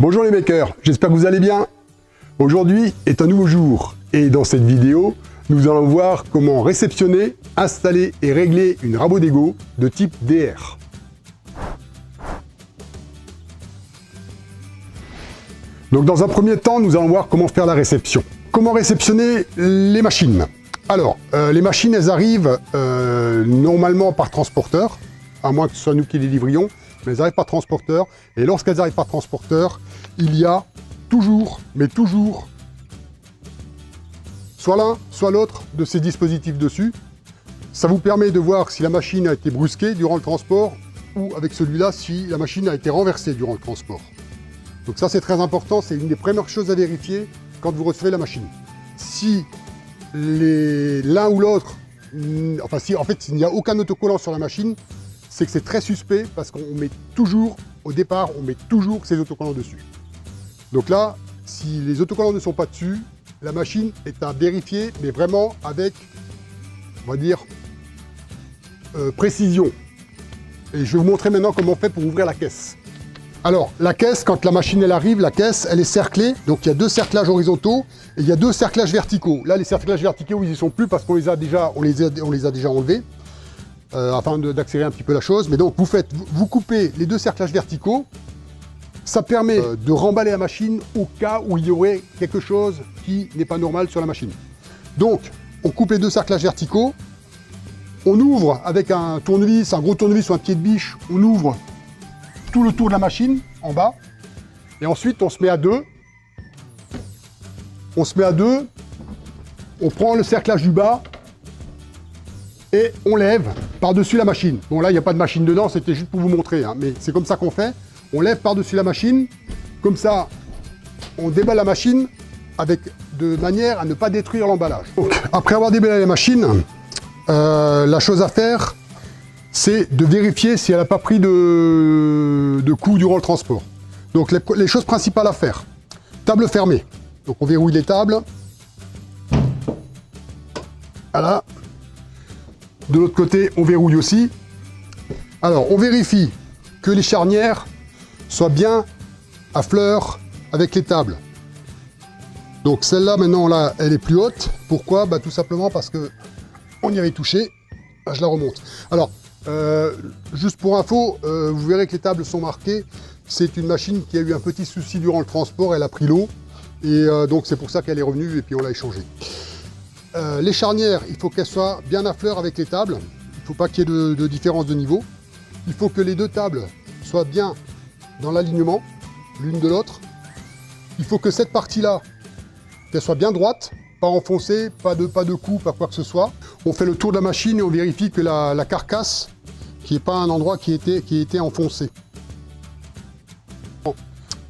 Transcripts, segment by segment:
Bonjour les makers, j'espère que vous allez bien. Aujourd'hui est un nouveau jour et dans cette vidéo, nous allons voir comment réceptionner, installer et régler une Rabodego de type DR. Donc dans un premier temps, nous allons voir comment faire la réception. Comment réceptionner les machines? Alors, les machines, elles arrivent normalement par transporteur, à moins que ce soit nous qui les livrions, mais elles arrivent par transporteur. Et lorsqu'elles arrivent par transporteur, il y a toujours, mais toujours, soit l'un, soit l'autre de ces dispositifs dessus. Ça vous permet de voir si la machine a été brusquée durant le transport, ou avec celui-là, si la machine a été renversée durant le transport. Donc ça, c'est très important, c'est une des premières choses à vérifier quand vous recevez la machine. Si l'un ou l'autre, enfin si en fait s'il n'y a aucun autocollant sur la machine, c'est que c'est très suspect parce qu'on met toujours, au départ, on met toujours ces autocollants dessus. Donc là, si les autocollants ne sont pas dessus, la machine est à vérifier, mais vraiment avec, on va dire, précision. Et je vais vous montrer maintenant comment on fait pour ouvrir la caisse. Alors, la caisse, quand la machine elle arrive, la caisse, elle est cerclée. Donc, il y a deux cerclages horizontaux et il y a deux cerclages verticaux. Là, les cerclages verticaux, ils n'y sont plus parce qu'on les a déjà enlevés afin d'accélérer un petit peu la chose. Mais donc, vous coupez les deux cerclages verticaux. Ça permet de remballer la machine au cas où il y aurait quelque chose qui n'est pas normal sur la machine. Donc, on coupe les deux cerclages verticaux. On ouvre avec un tournevis, un gros tournevis ou un pied de biche. On ouvre tout le tour de la machine en bas et ensuite on se met à deux. On prend le cerclage du bas et on lève par-dessus la machine. Bon là il n'y a pas de machine dedans, c'était juste pour vous montrer, hein, mais c'est comme ça qu'on fait. On lève par-dessus la machine, comme ça on déballe la machine de manière à ne pas détruire l'emballage. Après avoir déballé la machine, la chose à faire, c'est de vérifier si elle n'a pas pris de coup durant le transport. Donc les choses principales à faire. Table fermée. Donc on verrouille les tables. Voilà. De l'autre côté, on verrouille aussi. Alors on vérifie que les charnières soient bien à fleur avec les tables. Donc celle-là maintenant là, elle est plus haute. Pourquoi? Bah, tout simplement parce que on y avait touché. Ah, je la remonte. Alors juste pour info, vous verrez que les tables sont marquées. C'est une machine qui a eu un petit souci durant le transport, elle a pris l'eau et donc c'est pour ça qu'elle est revenue et puis on l'a échangée. Les charnières, il faut qu'elles soient bien à fleur avec les tables. Il ne faut pas qu'il y ait de différence de niveau. Il faut que les deux tables soient bien dans l'alignement, l'une de l'autre. Il faut que cette partie-là, qu'elle soit bien droite, pas enfoncée, pas de coups, pas quoi que ce soit. On fait le tour de la machine et on vérifie que la carcasse, qui n'est pas un endroit qui était enfoncé. Bon.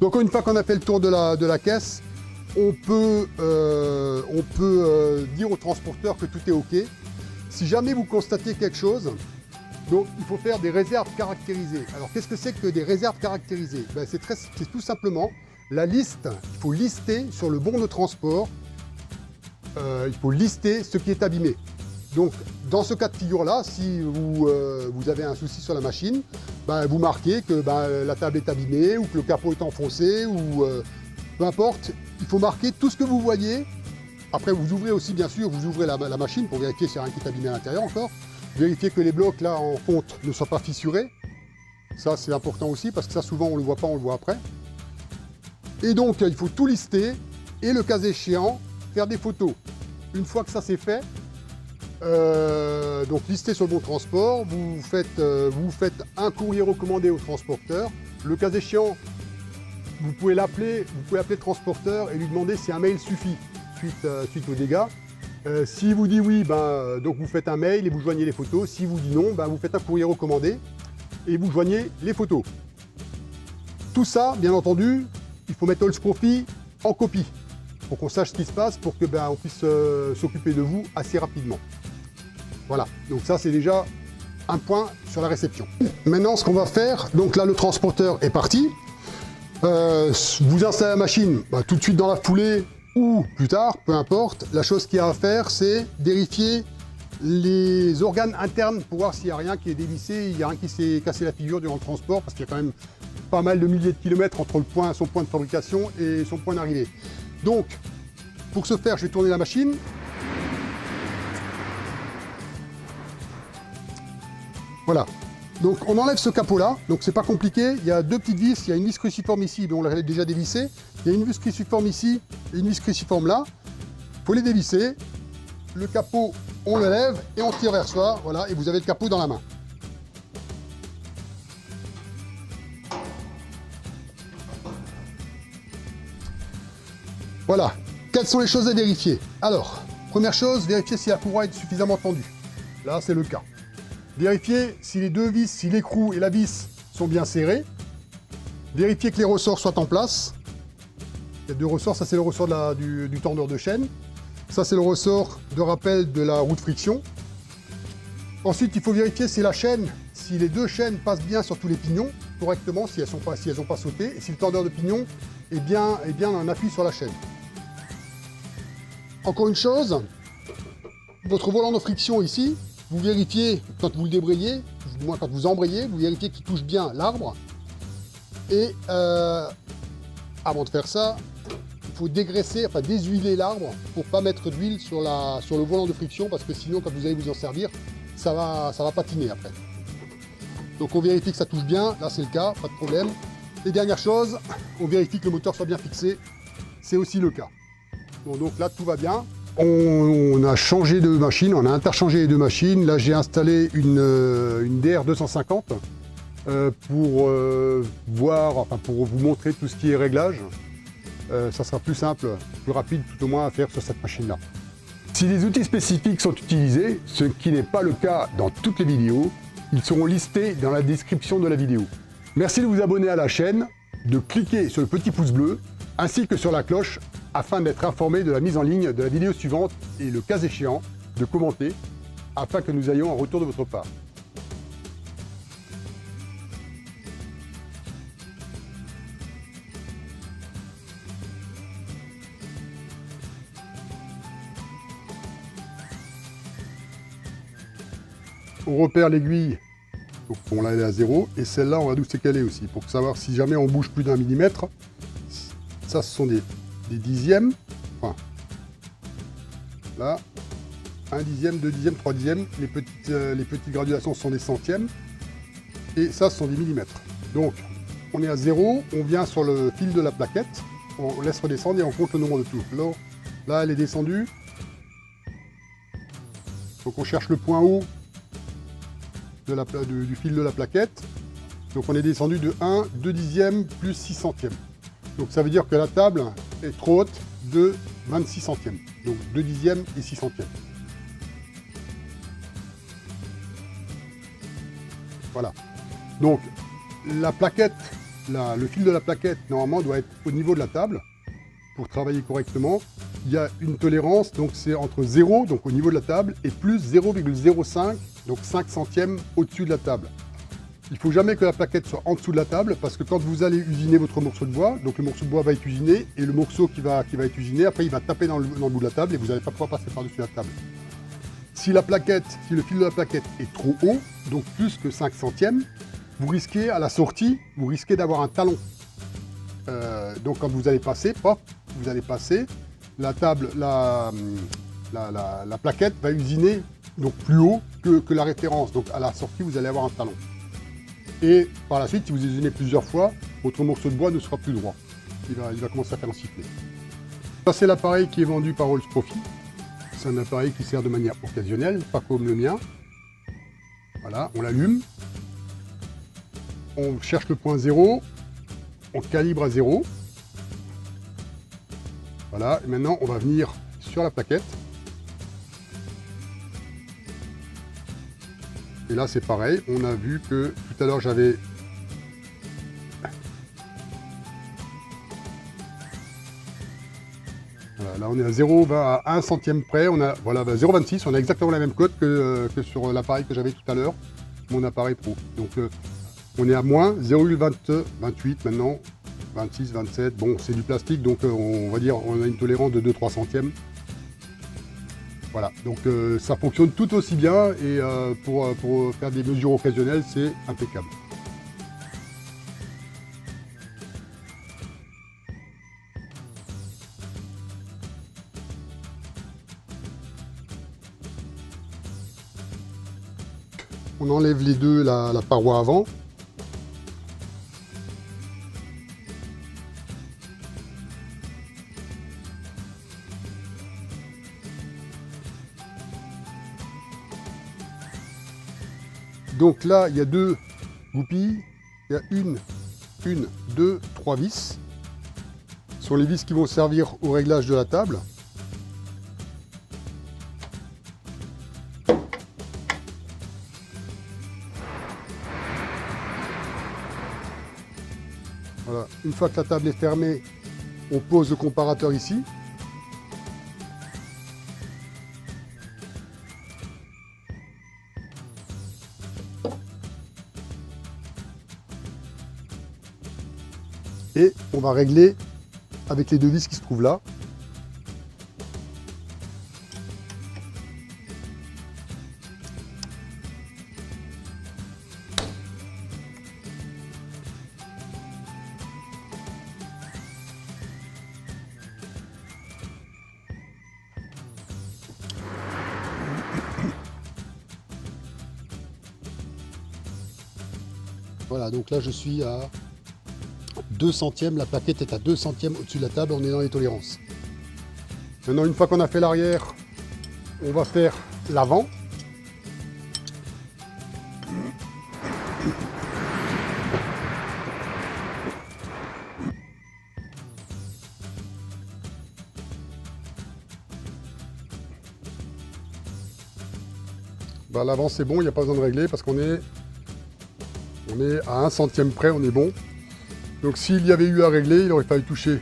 Donc une fois qu'on a fait le tour de la caisse, on peut dire au transporteur que tout est OK. Si jamais vous constatez quelque chose, donc il faut faire des réserves caractérisées. Alors qu'est-ce que c'est que des réserves caractérisées? Ben, c'est tout simplement la liste. Il faut lister sur le bon de transport. Il faut lister ce qui est abîmé. Donc, dans ce cas de figure-là, si vous avez un souci sur la machine, ben, vous marquez que la table est abîmée ou que le capot est enfoncé ou peu importe. Il faut marquer tout ce que vous voyez. Après, vous ouvrez aussi, bien sûr, vous ouvrez la machine pour vérifier s'il n'y a rien qui est abîmé à l'intérieur encore. Vérifiez que les blocs là en fonte ne soient pas fissurés. Ça, c'est important aussi parce que ça, souvent, on ne le voit pas, on le voit après. Et donc, il faut tout lister et le cas échéant, faire des photos. Une fois que ça c'est fait, donc lister sur le bon transport, vous faites un courrier recommandé au transporteur. Le cas échéant, vous pouvez l'appeler le transporteur et lui demander si un mail suffit suite aux dégâts. S'il vous dit oui, donc vous faites un mail et vous joignez les photos. S'il vous dit non, vous faites un courrier recommandé et vous joignez les photos. Tout ça, bien entendu, il faut mettre Holzprofi en copie, pour qu'on sache ce qui se passe, pour que on puisse s'occuper de vous assez rapidement. Voilà, donc ça c'est déjà un point sur la réception. Maintenant ce qu'on va faire, donc là le transporteur est parti. Vous installez la machine tout de suite dans la foulée ou plus tard, peu importe. La chose qu'il y a à faire, c'est vérifier les organes internes pour voir s'il n'y a rien qui est dévissé, il n'y a rien qui s'est cassé la figure durant le transport, parce qu'il y a quand même pas mal de milliers de kilomètres entre son point de fabrication et son point d'arrivée. Donc, pour ce faire, je vais tourner la machine. Voilà. Donc on enlève ce capot là, donc c'est pas compliqué, il y a deux petites vis, il y a une vis cruciforme ici, mais on l'a déjà dévissée, il y a une vis cruciforme ici et une vis cruciforme là, il faut les dévisser, le capot on le lève et on tire vers soi, voilà, et vous avez le capot dans la main. Voilà, quelles sont les choses à vérifier? Alors, première chose, vérifier si la courroie est suffisamment tendue, là c'est le cas. Vérifier si les deux vis, si l'écrou et la vis sont bien serrés. Vérifier que les ressorts soient en place. Il y a deux ressorts, ça c'est le ressort du tendeur de chaîne. Ça c'est le ressort de rappel de la roue de friction. Ensuite, il faut vérifier si la chaîne, si les deux chaînes passent bien sur tous les pignons, correctement, si elles n'ont pas sauté, et si le tendeur de pignon est bien en appui sur la chaîne. Encore une chose, votre volant de friction ici, vous vérifiez, quand vous le débrayez, du moins quand vous embrayez, vous vérifiez qu'il touche bien l'arbre. Et avant de faire ça, il faut dégraisser, enfin déshuiler l'arbre pour ne pas mettre d'huile sur le volant de friction, parce que sinon, quand vous allez vous en servir, ça va patiner après. Donc on vérifie que ça touche bien, là c'est le cas, pas de problème. Et dernière chose, on vérifie que le moteur soit bien fixé, c'est aussi le cas. Bon, donc là tout va bien. On a changé de machine, on a interchangé les deux machines. Là, j'ai installé une DR250 pour pour vous montrer tout ce qui est réglage. Ça sera plus simple, plus rapide tout au moins à faire sur cette machine-là. Si les outils spécifiques sont utilisés, ce qui n'est pas le cas dans toutes les vidéos, ils seront listés dans la description de la vidéo. Merci de vous abonner à la chaîne, de cliquer sur le petit pouce bleu, ainsi que sur la cloche, afin d'être informé de la mise en ligne de la vidéo suivante et le cas échéant, de commenter, afin que nous ayons un retour de votre part. On repère l'aiguille, donc bon là elle est à 0, et celle-là on va d'où c'est qu'elle est aussi, pour savoir si jamais on bouge plus d'1 millimètre. Ça ce sont des dixièmes, enfin, là, 1 dixième, 2 dixièmes, 3 dixièmes, les petites graduations sont des centièmes, et ça ce sont des millimètres. Donc on est à 0, on vient sur le fil de la plaquette, on laisse redescendre et on compte le nombre de tours. Là elle est descendue, donc on cherche le point haut du fil de la plaquette, donc on est descendu de 1, 2 dixièmes plus 6 centièmes. Donc ça veut dire que la table est trop haute de 26 centièmes. Donc 2 dixièmes et 6 centièmes. Voilà. Donc la plaquette, le fil de la plaquette normalement doit être au niveau de la table pour travailler correctement. Il y a une tolérance, donc c'est entre 0, donc au niveau de la table, et plus 0,05, donc 5 centièmes au-dessus de la table. Il ne faut jamais que la plaquette soit en dessous de la table, parce que quand vous allez usiner votre morceau de bois, donc le morceau de bois va être usiné, et le morceau qui va être usiné, après il va taper dans le bout de la table, et vous n'allez pas pouvoir passer par-dessus la table. Si le fil de la plaquette est trop haut, donc plus que 5 centièmes, vous risquez à la sortie, vous risquez d'avoir un talon. Donc quand vous allez passer, pop, vous allez passer, la table, la plaquette va usiner donc plus haut que la référence. Donc à la sortie, vous allez avoir un talon. Et par la suite, si vous usinez plusieurs fois, votre morceau de bois ne sera plus droit. Il va commencer à faire un sifflet. Ça, c'est l'appareil qui est vendu par Rolls Profi. C'est un appareil qui sert de manière occasionnelle, pas comme le mien. Voilà, on l'allume. On cherche le point 0. On calibre à 0. Voilà, et maintenant on va venir sur la plaquette. Et là c'est pareil, on a vu que tout à l'heure j'avais... Voilà, là on est à 0,20 à 1 centième près, on a voilà, 0,26, on a exactement la même cote que sur l'appareil que j'avais tout à l'heure, mon appareil pro. Donc on est à moins 0,28 maintenant, 26, 27, bon c'est du plastique donc on va dire on a une tolérance de 2-3 centièmes. Voilà, donc ça fonctionne tout aussi bien et pour faire des mesures occasionnelles, c'est impeccable. on enlève les deux, la paroi avant. Donc là, il y a deux goupilles, il y a une, deux, trois vis. Ce sont les vis qui vont servir au réglage de la table. Voilà. Une fois que la table est fermée, on pose le comparateur ici. Et on va régler avec les deux vis qui se trouvent là. Voilà, donc là je suis à 2 centièmes, la plaquette est à 2 centièmes au-dessus de la table, on est dans les tolérances. Maintenant, une fois qu'on a fait l'arrière, on va faire l'avant. Bah, l'avant c'est bon, il n'y a pas besoin de régler parce qu'on est à 1 centième près, on est bon. Donc s'il y avait eu à régler, il aurait fallu toucher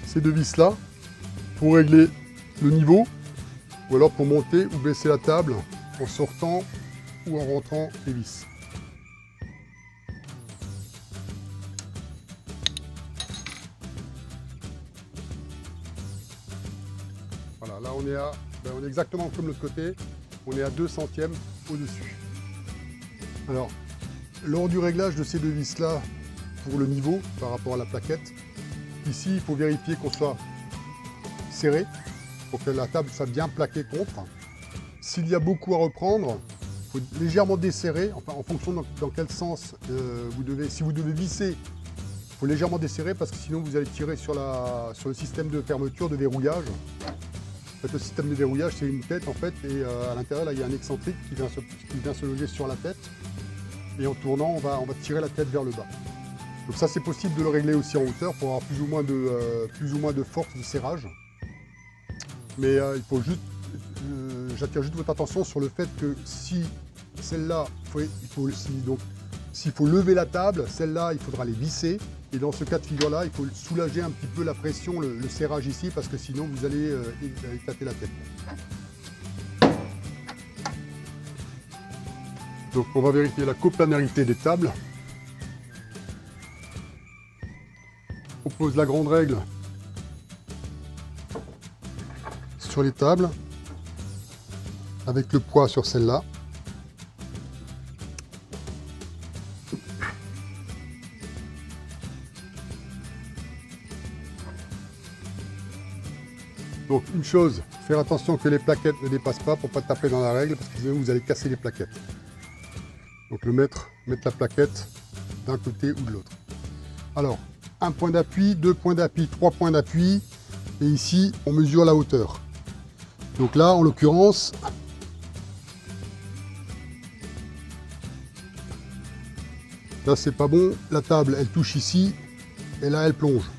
ces deux vis là pour régler le niveau ou alors pour monter ou baisser la table en sortant ou en rentrant les vis. Voilà, là on est exactement comme l'autre côté, on est à 2 centièmes au-dessus. Alors, lors du réglage de ces deux vis là, pour le niveau par rapport à la plaquette, ici il faut vérifier qu'on soit serré pour que la table soit bien plaquée contre. S'il y a beaucoup à reprendre, il faut légèrement desserrer, enfin en fonction dans quel sens si vous devez visser, il faut légèrement desserrer parce que sinon vous allez tirer sur le système de fermeture, de verrouillage. En fait, le système de verrouillage c'est une tête en fait et à l'intérieur là il y a un excentrique qui vient se loger sur la tête et en tournant on va tirer la tête vers le bas. Donc ça c'est possible de le régler aussi en hauteur pour avoir plus ou moins de force de serrage. Mais il faut juste, j'attire juste votre attention sur le fait que si celle-là, s'il faut lever la table, celle-là il faudra les visser. Et dans ce cas de figure-là, il faut soulager un petit peu la pression, le serrage ici, parce que sinon vous allez éclater la tête. Donc on va vérifier la coplanarité des tables. On pose la grande règle sur les tables avec le poids sur celle-là. Donc une chose, faire attention que les plaquettes ne dépassent pas pour ne pas taper dans la règle parce que sinon vous allez casser les plaquettes. Donc mettre la plaquette d'un côté ou de l'autre. Alors, un point d'appui, 2 points d'appui, 3 points d'appui. Et ici, on mesure la hauteur. Donc là, en l'occurrence, là c'est pas bon. La table, elle touche ici. Et là, elle plonge.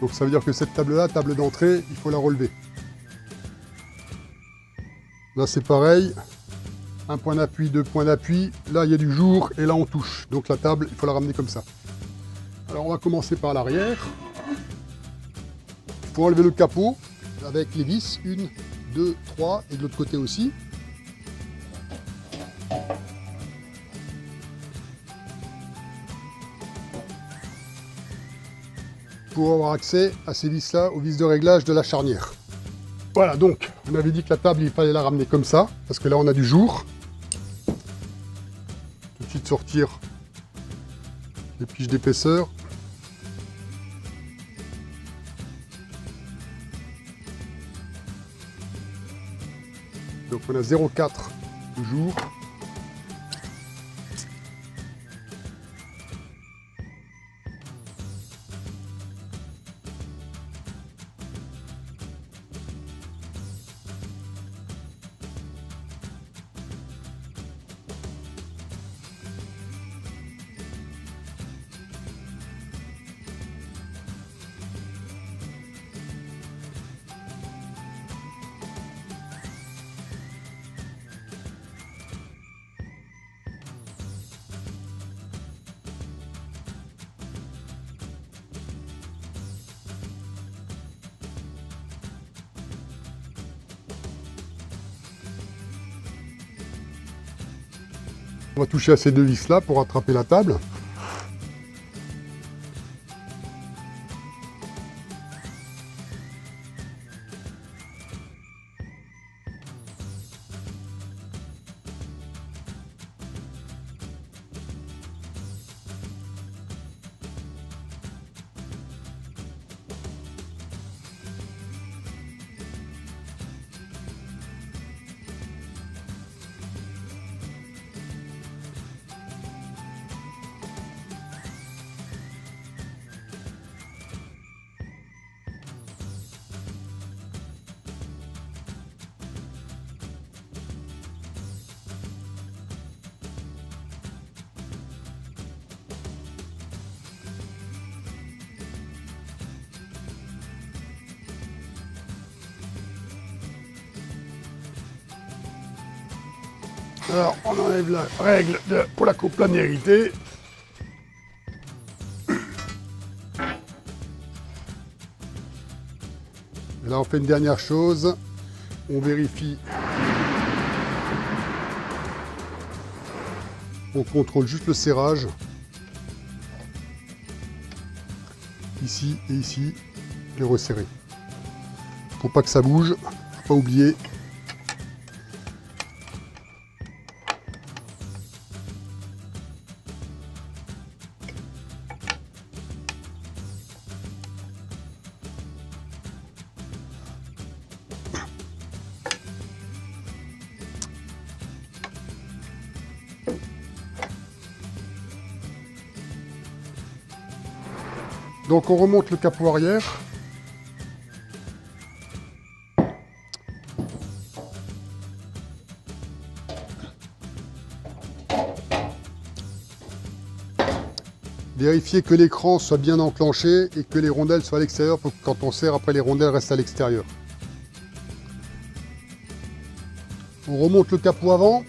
Donc ça veut dire que cette table-là, table d'entrée, il faut la relever. Là, c'est pareil. Un point d'appui, 2 points d'appui. Là, il y a du jour et là, on touche. Donc la table, il faut la ramener comme ça. Alors on va commencer par l'arrière. Il faut enlever le capot avec les vis, 1, 2, 3 et de l'autre côté aussi. Pour avoir accès à ces vis là, aux vis de réglage de la charnière. Voilà, donc on avait dit que la table il fallait la ramener comme ça, parce que là on a du jour. Tout de suite sortir les piges d'épaisseur. Donc on a 0,4 de jour. On va toucher à ces deux vis là pour attraper la table. Alors, on enlève la règle pour la coplanarité. Et là, on fait une dernière chose. On vérifie. On contrôle juste le serrage. Ici et ici, les resserrer. Faut pas que ça bouge, faut pas oublier. Donc on remonte le capot arrière. Vérifiez que l'écran soit bien enclenché et que les rondelles soient à l'extérieur pour que quand on serre, après les rondelles restent à l'extérieur. On remonte le capot avant.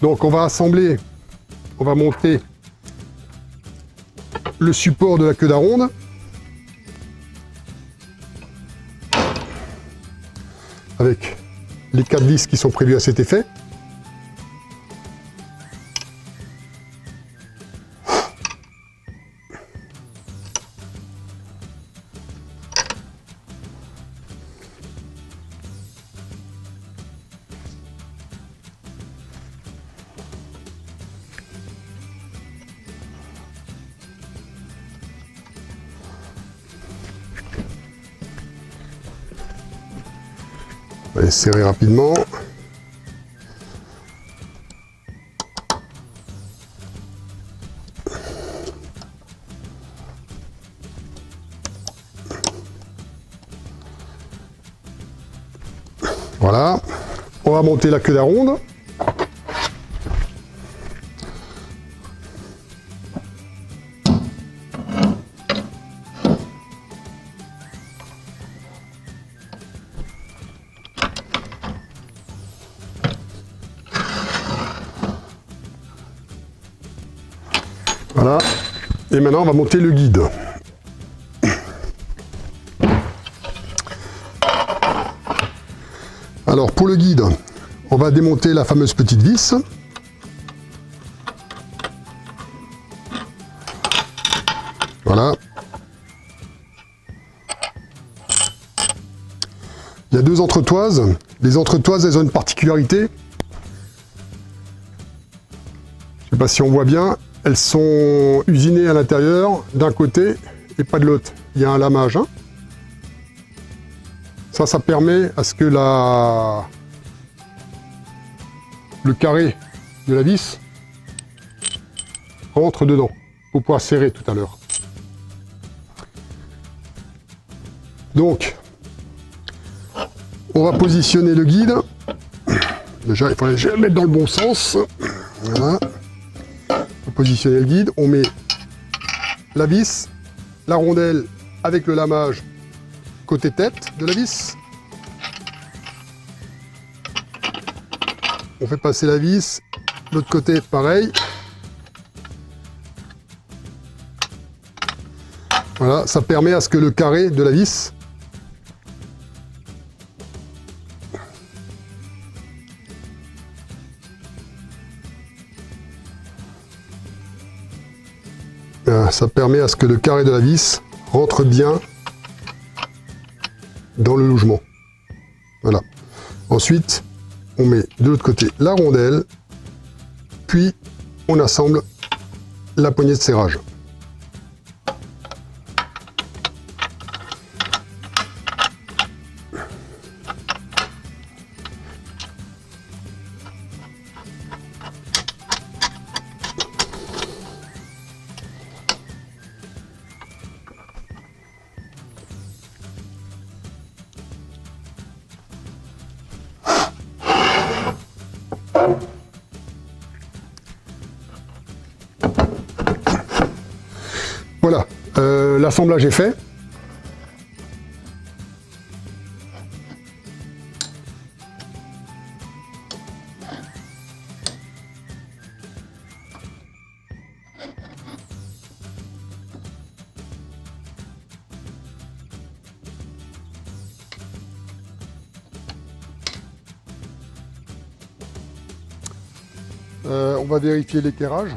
Donc on va assembler, on va monter le support de la queue d'aronde. Avec les 4 vis qui sont prévues à cet effet. On va les serrer rapidement. Voilà. On va monter la queue d'aronde. Voilà. Et maintenant, on va monter le guide. Alors, pour le guide, on va démonter la fameuse petite vis. Voilà. Il y a 2 entretoises. Les entretoises, elles ont une particularité. Je ne sais pas si on voit bien. Elles sont usinées à l'intérieur d'un côté et pas de l'autre. Il y a un lamage. Hein. Ça permet à ce que le carré de la vis rentre dedans pour pouvoir serrer tout à l'heure. Donc, on va positionner le guide. Déjà, il faut le mettre dans le bon sens. Voilà. On va positionner le guide. On met la vis, la rondelle avec le lamage côté tête de la vis. On fait passer la vis. L'autre côté, pareil. Voilà, ça permet à ce que le carré de la vis rentre bien dans le logement. Voilà. Ensuite, on met de l'autre côté la rondelle, puis on assemble la poignée de serrage. Voilà, l'assemblage est fait. On va vérifier l'éclairage.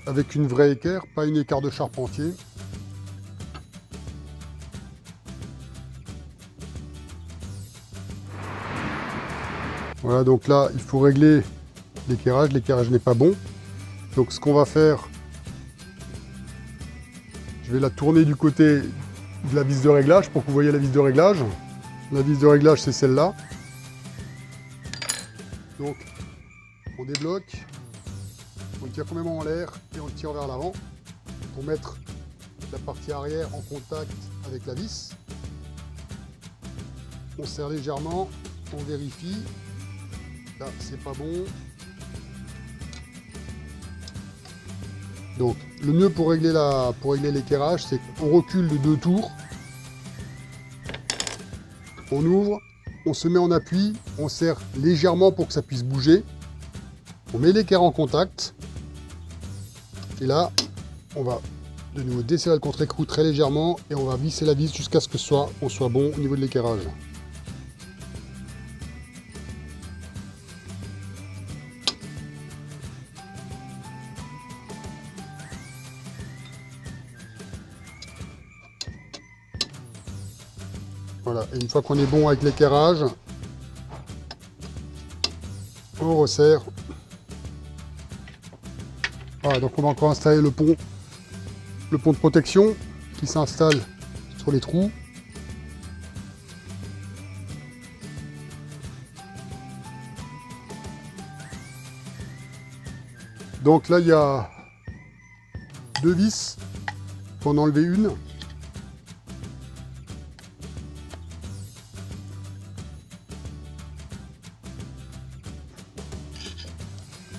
Avec une vraie équerre, pas une équerre de charpentier. Voilà, donc là, il faut régler l'éclairage. L'éclairage n'est pas bon. Donc ce qu'on va faire, je vais la tourner du côté de la vis de réglage pour que vous voyez la vis de réglage. La vis de réglage, c'est celle-là. Donc, on débloque. On le tire complètement en l'air et on le tire vers l'avant pour mettre la partie arrière en contact avec la vis. On serre légèrement, on vérifie. Là, c'est pas bon. Donc, le mieux pour régler l'éclairage, c'est qu'on recule de 2 tours. On ouvre, on se met en appui, on serre légèrement pour que ça puisse bouger. On met l'équerre en contact. Et là, on va de nouveau desserrer le contre-écrou très légèrement et on va visser la vis jusqu'à ce que on soit bon au niveau de l'éclairage. Voilà, et une fois qu'on est bon avec l'éclairage, on resserre. Voilà, donc on va encore installer le pont de protection qui s'installe sur les trous. Donc là, il y a 2 vis, pour en enlever une.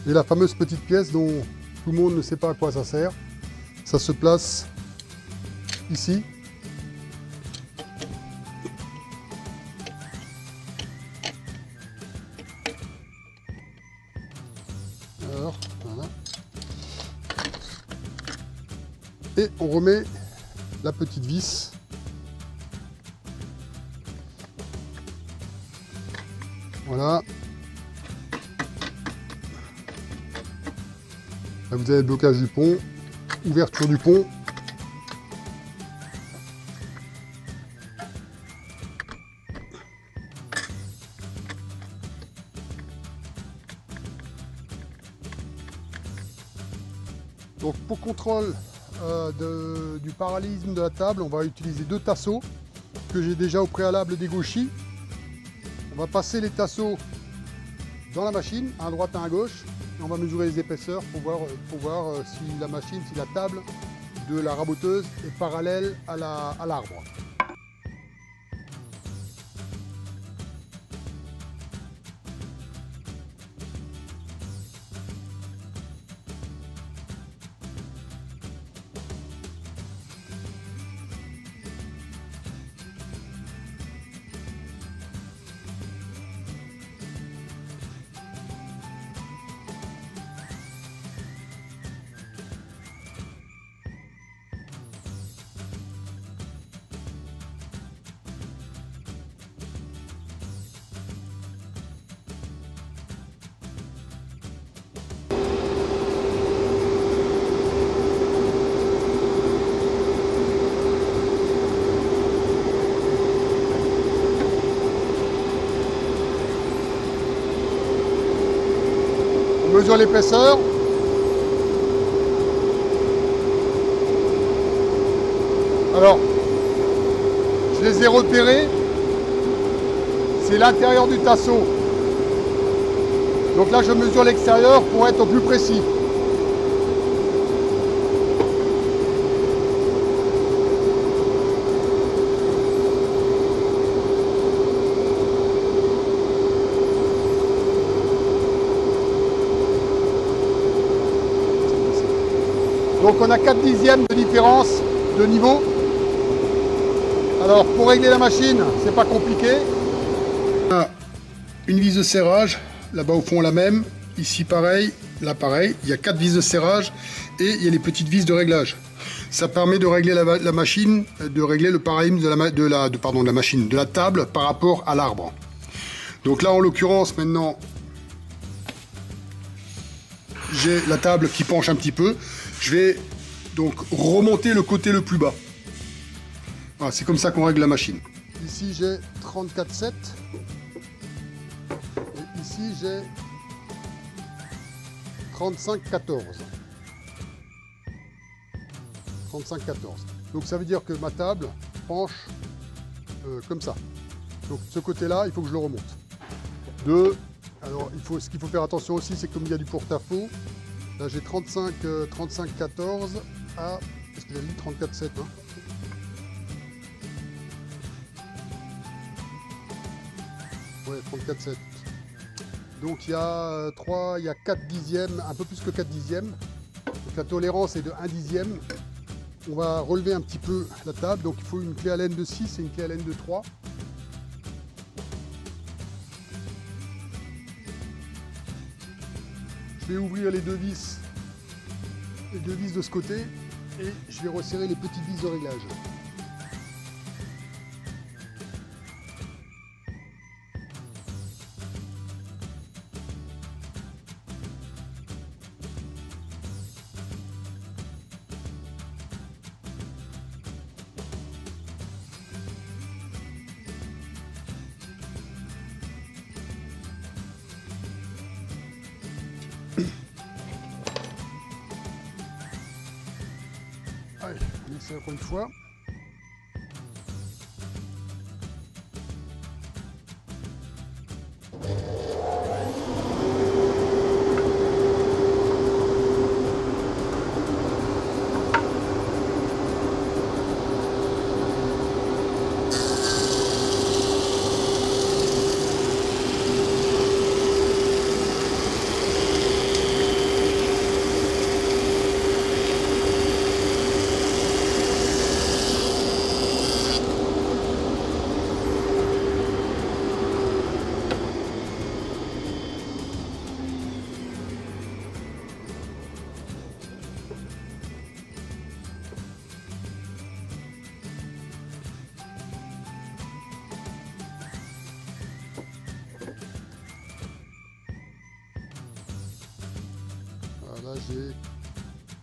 Et la fameuse petite pièce dont tout le monde ne sait pas à quoi ça sert. Ça se place ici. Alors, voilà. Et on remet la petite vis. Voilà. Là, vous avez le blocage du pont, ouverture du pont. Donc pour contrôle du parallélisme de la table, on va utiliser 2 tasseaux que j'ai déjà au préalable dégauchis. On va passer les tasseaux dans la machine, à droite et à gauche, et on va mesurer les épaisseurs pour voir si la machine, si la table de la raboteuse est parallèle à l'arbre. On mesure l'épaisseur. Alors, je les ai repérés. C'est l'intérieur du tasseau. Donc là, je mesure l'extérieur pour être au plus précis. Donc on a 4 dixièmes de différence de niveau. Alors pour régler la machine, c'est pas compliqué. On a une vis de serrage, là-bas au fond la même, ici pareil, là pareil, il y a 4 vis de serrage et il y a les petites vis de réglage. Ça permet de régler la machine, de régler le parallélisme de la table par rapport à l'arbre. Donc là en l'occurrence maintenant, j'ai la table qui penche un petit peu. Je vais donc remonter le côté le plus bas. Voilà, c'est comme ça qu'on règle la machine. Ici j'ai 34,7 et ici j'ai 35,14. 35,14. Donc ça veut dire que ma table penche comme ça. Donc ce côté-là, il faut que je le remonte. Alors ce qu'il faut faire attention aussi, c'est que comme il y a du porte-à-faux, là j'ai 35,14 à, qu'est-ce que j'ai dit, 34,7 hein. Ouais, 34,7. Donc il y a 4 dixièmes, un peu plus que 4 dixièmes. Donc la tolérance est de 1 dixième. On va relever un petit peu la table, donc il faut une clé Allen de 6 et une clé Allen de 3. Je vais ouvrir les deux vis de ce côté et je vais resserrer les petites vis de réglage. Allez, on essaie encore une fois. Là j'ai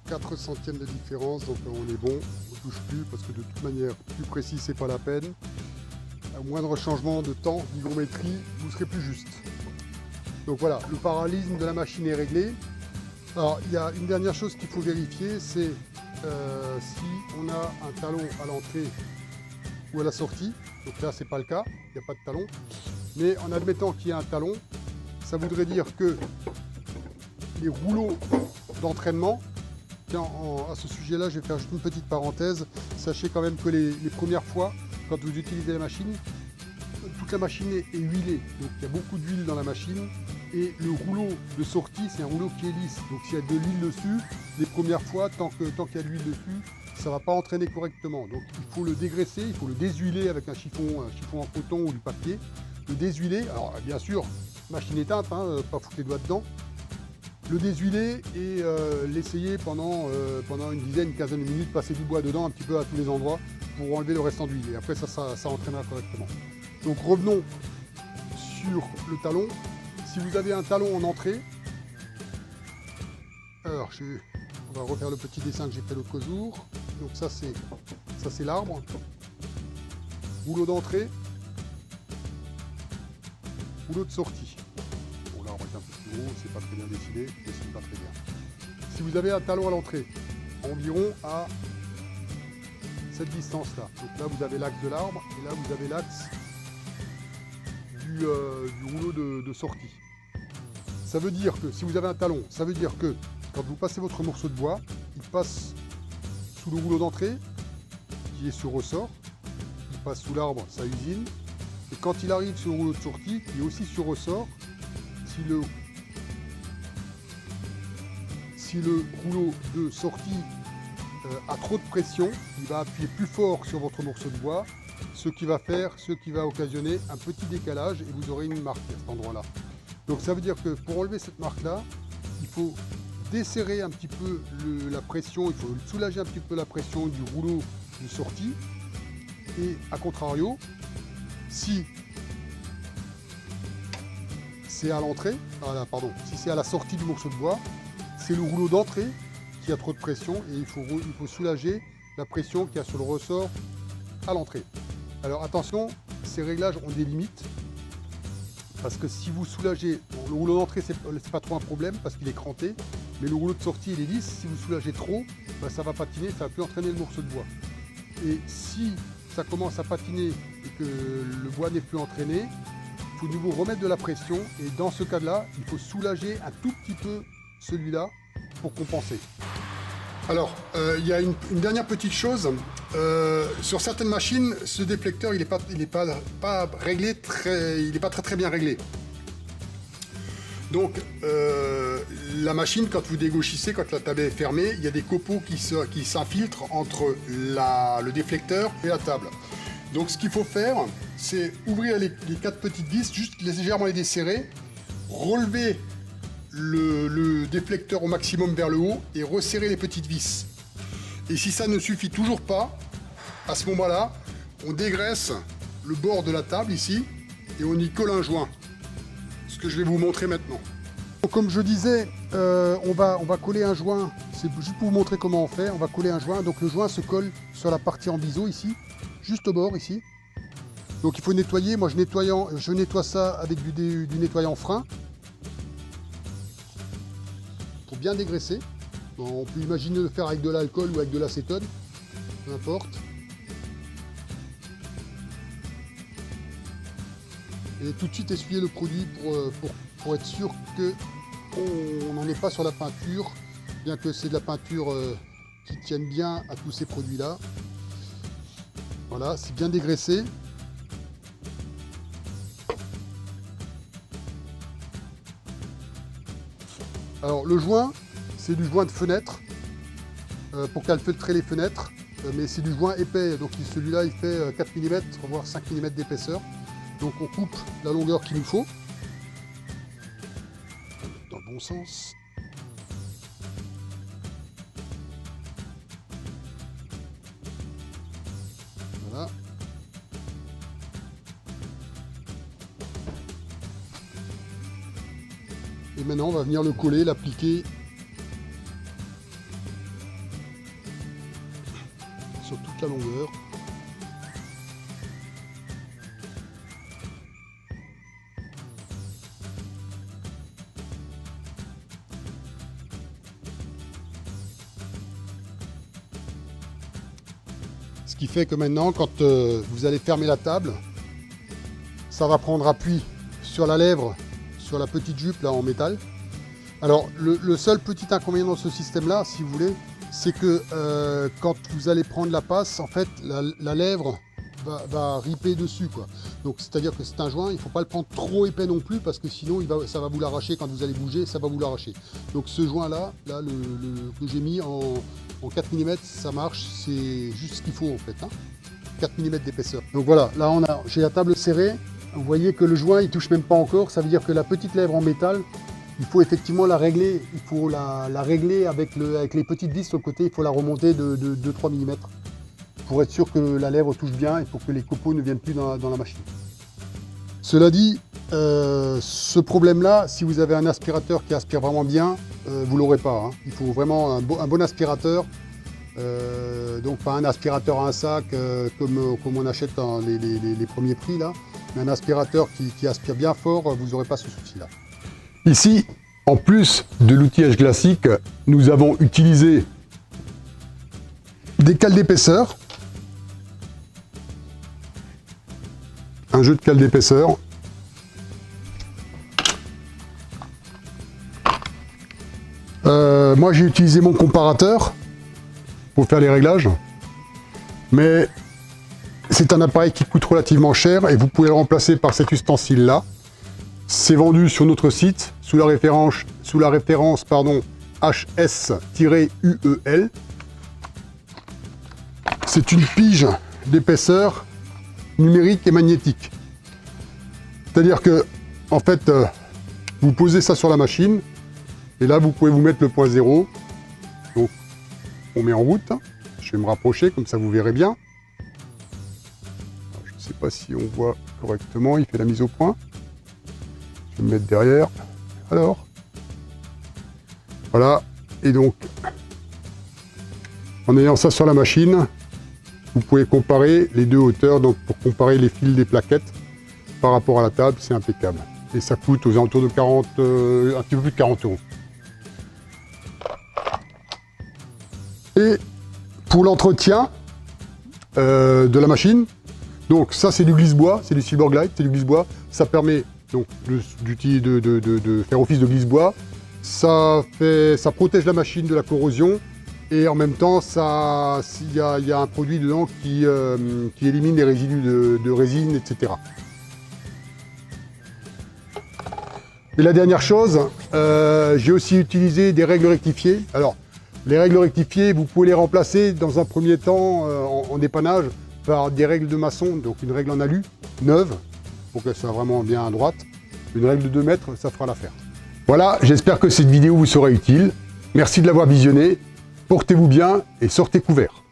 4 centièmes de différence, donc on est bon, on ne touche plus parce que de toute manière, plus précis c'est pas la peine. À moindre changement de temps d'hygrométrie, vous serez plus juste. Donc voilà, le parallélisme de la machine est réglé. Alors il y a une dernière chose qu'il faut vérifier, c'est si on a un talon à l'entrée ou à la sortie. Donc là c'est pas le cas, il n'y a pas de talon. Mais en admettant qu'il y ait un talon, ça voudrait dire que les rouleaux d'entraînement, tiens, à ce sujet-là, je vais faire juste une petite parenthèse. Sachez quand même que les premières fois, quand vous utilisez la machine, toute la machine est huilée. Donc il y a beaucoup d'huile dans la machine. Et le rouleau de sortie, c'est un rouleau qui est lisse. Donc s'il y a de l'huile dessus, les premières fois, tant qu'il y a de l'huile dessus, ça ne va pas entraîner correctement. Donc il faut le dégraisser, il faut le désuiler avec un chiffon en coton ou du papier. Le désuiler, alors bien sûr, machine éteinte, hein, pas foutre les doigts dedans. Le désuiler et l'essayer pendant une dizaine, une quinzaine de minutes, passer du bois dedans un petit peu à tous les endroits pour enlever le restant d'huile. Et après ça entraînera correctement. Donc revenons sur le talon. Si vous avez un talon en entrée, alors on va refaire le petit dessin que j'ai fait l'autre jour. Donc ça c'est l'arbre. Rouleau d'entrée, rouleau de sortie. Bon, l'arbre est un peu plus gros, c'est pas très bien dessiné, mais c'est pas très bien. Si vous avez un talon à l'entrée, environ à cette distance-là. Donc là vous avez l'axe de l'arbre et là vous avez l'axe du rouleau de sortie. Ça veut dire que si vous avez un talon, ça veut dire que quand vous passez votre morceau de bois, il passe sous le rouleau d'entrée qui est sur ressort, il passe sous l'arbre, ça usine, et quand il arrive sur le rouleau de sortie qui est aussi sur ressort, si le rouleau de sortie a trop de pression, il va appuyer plus fort sur votre morceau de bois, ce qui va occasionner un petit décalage et vous aurez une marque à cet endroit-là. Donc ça veut dire que pour enlever cette marque-là, il faut desserrer un petit peu la pression, il faut soulager un petit peu la pression du rouleau de sortie. Et à contrario, si c'est à l'entrée, si c'est à la sortie du morceau de bois, c'est le rouleau d'entrée qui a trop de pression et il faut soulager la pression qu'il y a sur le ressort à l'entrée. Alors attention, ces réglages ont des limites. Parce que si vous soulagez, bon, le rouleau d'entrée c'est pas trop un problème parce qu'il est cranté, mais le rouleau de sortie il est lisse, si vous soulagez trop, ben, ça va patiner, ça va plus entraîner le morceau de bois. Et si ça commence à patiner et que le bois n'est plus entraîné, il faut de nouveau remettre de la pression et dans ce cas-là, il faut soulager un tout petit peu celui-là pour compenser. Alors, il y a une dernière petite chose. Sur certaines machines, ce déflecteur, il n'est pas réglé il n'est pas très bien réglé. Donc, la machine, quand vous dégauchissez, quand la table est fermée, il y a des copeaux qui s'infiltrent entre le déflecteur et la table. Donc, ce qu'il faut faire, c'est ouvrir les 4 petites vis, juste légèrement les desserrer, relever le déflecteur au maximum vers le haut et resserrer les petites vis. Et si ça ne suffit toujours pas, à ce moment-là, on dégraisse le bord de la table ici et on y colle un joint. Ce que je vais vous montrer maintenant. Donc, comme je disais, on va coller un joint. C'est juste pour vous montrer comment on fait. On va coller un joint. Donc le joint se colle sur la partie en biseau ici, juste au bord ici. Donc il faut nettoyer. Moi je nettoie ça avec du nettoyant frein. Pour bien dégraisser. Bon, on peut imaginer le faire avec de l'alcool ou avec de l'acétone, peu importe. Et tout de suite essuyer le produit pour être sûr qu'on n'en est pas sur la peinture, bien que c'est de la peinture qui tienne bien à tous ces produits-là. Voilà, c'est bien dégraissé. Alors le joint, c'est du joint de fenêtre pour calfeutrer les fenêtres, mais c'est du joint épais, donc celui-là il fait 4 mm, voire 5 mm d'épaisseur. Donc on coupe la longueur qu'il nous faut, dans le bon sens. Voilà. Et maintenant on va venir le coller, l'appliquer la longueur. Ce qui fait que maintenant, quand vous allez fermer la table, ça va prendre appui sur la lèvre, sur la petite jupe là en métal. Alors le seul petit inconvénient dans ce système là, si vous voulez, c'est que quand vous allez prendre la passe, en fait la lèvre va riper dessus, quoi. Donc c'est à dire que c'est un joint, il ne faut pas le prendre trop épais non plus, parce que sinon ça va vous l'arracher quand vous allez bouger, ça va vous l'arracher. Donc ce joint là, que j'ai mis en 4 mm, ça marche, c'est juste ce qu'il faut en fait, hein. 4 mm d'épaisseur. Donc voilà, là j'ai la table serrée. Vous voyez que le joint il touche même pas encore, ça veut dire que la petite lèvre en métal, il faut effectivement la régler, il faut la régler avec les petites vis sur le côté, il faut la remonter de 2-3 mm pour être sûr que la lèvre touche bien et pour que les copeaux ne viennent plus dans la machine. Cela dit, ce problème-là, si vous avez un aspirateur qui aspire vraiment bien, vous l'aurez pas, hein. Il faut vraiment un bon aspirateur. Donc pas un aspirateur à un sac comme on achète dans les premiers prix là, mais un aspirateur qui aspire bien fort, vous n'aurez pas ce souci là. Ici, en plus de l'outillage classique, nous avons utilisé des cales d'épaisseur, un jeu de cales d'épaisseur, moi j'ai utilisé mon comparateur pour faire les réglages, mais c'est un appareil qui coûte relativement cher et vous pouvez le remplacer par cet ustensile là. C'est vendu sur notre site sous la référence HS-UEL. C'est une pige d'épaisseur numérique et magnétique. C'est-à-dire que en fait vous posez ça sur la machine et là vous pouvez vous mettre le point zéro. Donc on met en route, je vais me rapprocher, comme ça vous verrez bien. Je ne sais pas si on voit correctement, il fait la mise au point. Je vais me mettre derrière. Alors, voilà, et donc, en ayant ça sur la machine, vous pouvez comparer les deux hauteurs, donc pour comparer les fils des plaquettes par rapport à la table, c'est impeccable. Et ça coûte aux alentours de 40, un petit peu plus de 40 €. Et pour l'entretien de la machine, donc ça c'est du glisse-bois, c'est du Silverglide, c'est du glisse-bois. Ça permet donc de faire office de glisse-bois. Ça protège la machine de la corrosion et en même temps il y a un produit dedans qui élimine les résidus de résine, etc. Et la dernière chose, j'ai aussi utilisé des règles rectifiées. Alors, les règles rectifiées, vous pouvez les remplacer dans un premier temps en dépannage par des règles de maçon, donc une règle en alu, neuve, pour qu'elle soit vraiment bien à droite. Une règle de 2 mètres, ça fera l'affaire. Voilà, j'espère que cette vidéo vous sera utile. Merci de l'avoir visionnée. Portez-vous bien et sortez couverts.